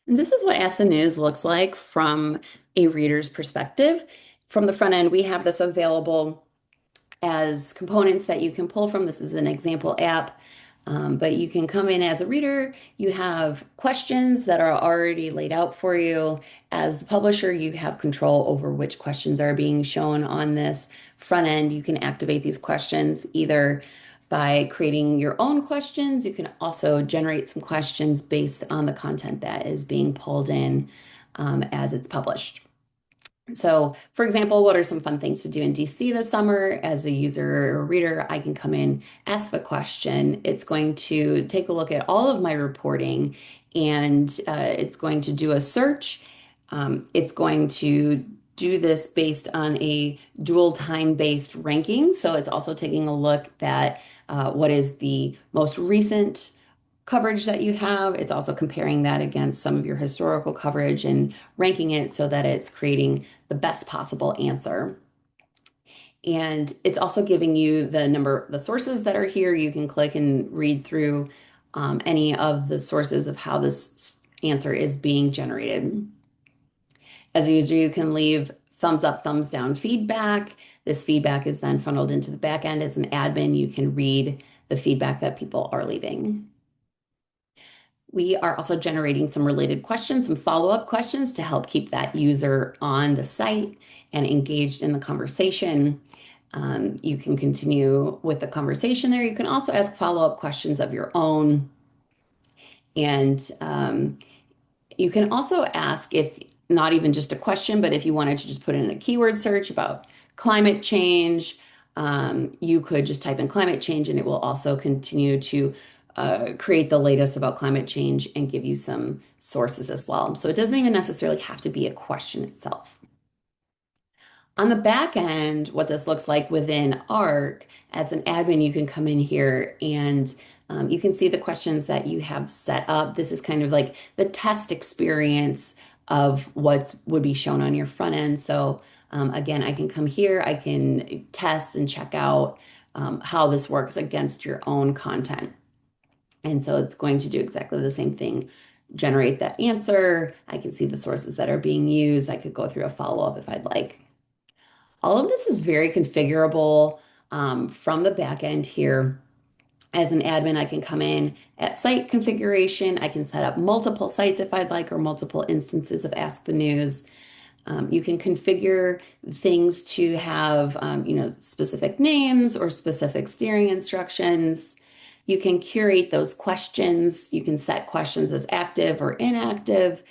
And this is what Ask the News looks like from a reader's perspective. From the front end, we have this available as components that you can pull from. This is an example app, but you can come in as a reader. You have questions that are already laid out for you. As the publisher, you have control over which questions are being shown on this front end. You can activate these questions either by creating your own questions. You can also generate some questions based on the content that is being pulled in as it's published. So, for example, what are some fun things to do in DC this summer? As a user or reader, I can come in, ask the question. It's going to take a look at all of my reporting and it's going to do a search. It's going to do this based on a dual time-based ranking. So it's also taking a look at what is the most recent coverage that you have. It's also comparing that against some of your historical coverage and ranking it so that it's creating the best possible answer. And it's also giving you the sources that are here. You can click and read through any of the sources of how this answer is being generated. As a user, you can leave thumbs up, thumbs down feedback. This feedback is then funneled into the back end. As an admin, you can read the feedback that people are leaving. We are also generating some related questions, some follow-up questions to help keep that user on the site and engaged in the conversation. You can continue with the conversation there. You can also ask follow-up questions of your own. And you can also ask if not even just a question, but if you wanted to just put in a keyword search about climate change, you could just type in climate change and it will also continue to create the latest about climate change and give you some sources as well. So it doesn't even necessarily have to be a question itself. On the back end, what this looks like within Arc, as an admin, you can come in here and you can see the questions that you have set up. This is kind of like the test experience of what would be shown on your front end. So again, I can come here, I can test and check out how this works against your own content. And so it's going to do exactly the same thing. Generate that answer. I can see the sources that are being used. I could go through a follow-up if I'd like. All of this is very configurable from the back end here. As an admin, I can come in at site configuration. I can set up multiple sites if I'd like, or multiple instances of Ask the News. You can configure things to have, specific names or specific steering instructions. You can curate those questions. You can set questions as active or inactive.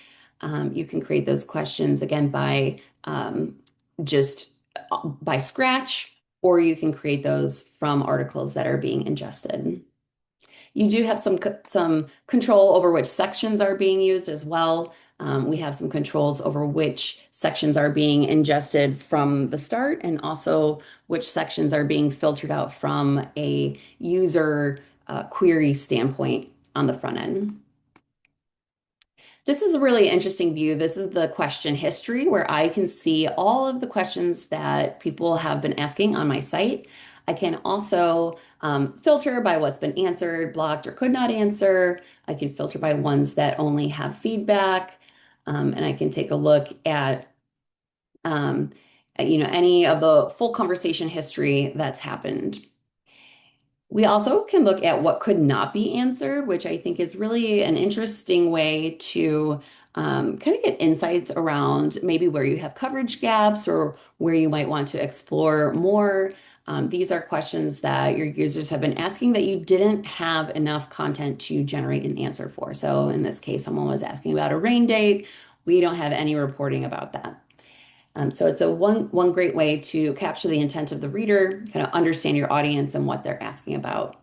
You can create those questions again by just by scratch, or you can create those from articles that are being ingested. You do have some control over which sections are being used as well. We have some controls over which sections are being ingested from the start and also which sections are being filtered out from a user query standpoint on the front end. This is a really interesting view. This is the question history where I can see all of the questions that people have been asking on my site. I can also filter by what's been answered, blocked, or could not answer. I can filter by ones that only have feedback. And I can take a look at any of the full conversation history that's happened. We also can look at what could not be answered, which I think is really an interesting way to kind of get insights around maybe where you have coverage gaps or where you might want to explore more. These are questions that your users have been asking that you didn't have enough content to generate an answer for. So in this case, someone was asking about a rain date. We don't have any reporting about that. So it's a one great way to capture the intent of the reader, kind of understand your audience and what they're asking about.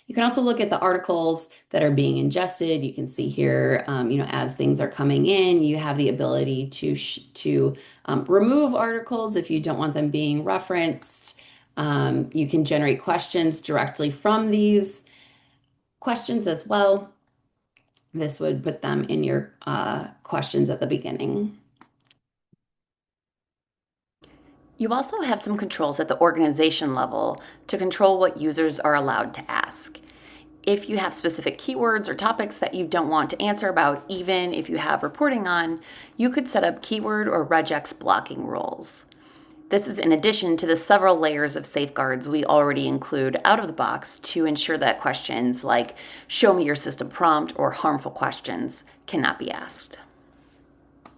You can also look at the articles that are being ingested. You can see here, as things are coming in, you have the ability to remove articles if you don't want them being referenced. You can generate questions directly from these questions as well. This would put them in your questions at the beginning. You also have some controls at the organization level to control what users are allowed to ask. If you have specific keywords or topics that you don't want to answer about, even if you have reporting on, you could set up keyword or regex blocking rules. This is in addition to the several layers of safeguards we already include out of the box to ensure that questions like show me your system prompt or harmful questions cannot be asked.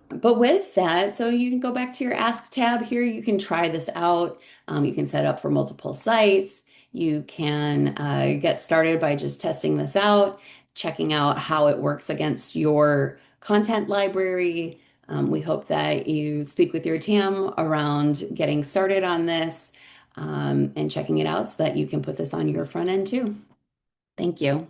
But with that, so you can go back to your Ask tab here. You can try this out. You can set up for multiple sites. You can get started by just testing this out, checking out how it works against your content library. We hope that you speak with your TAM around getting started on this and checking it out so that you can put this on your front end too. Thank you.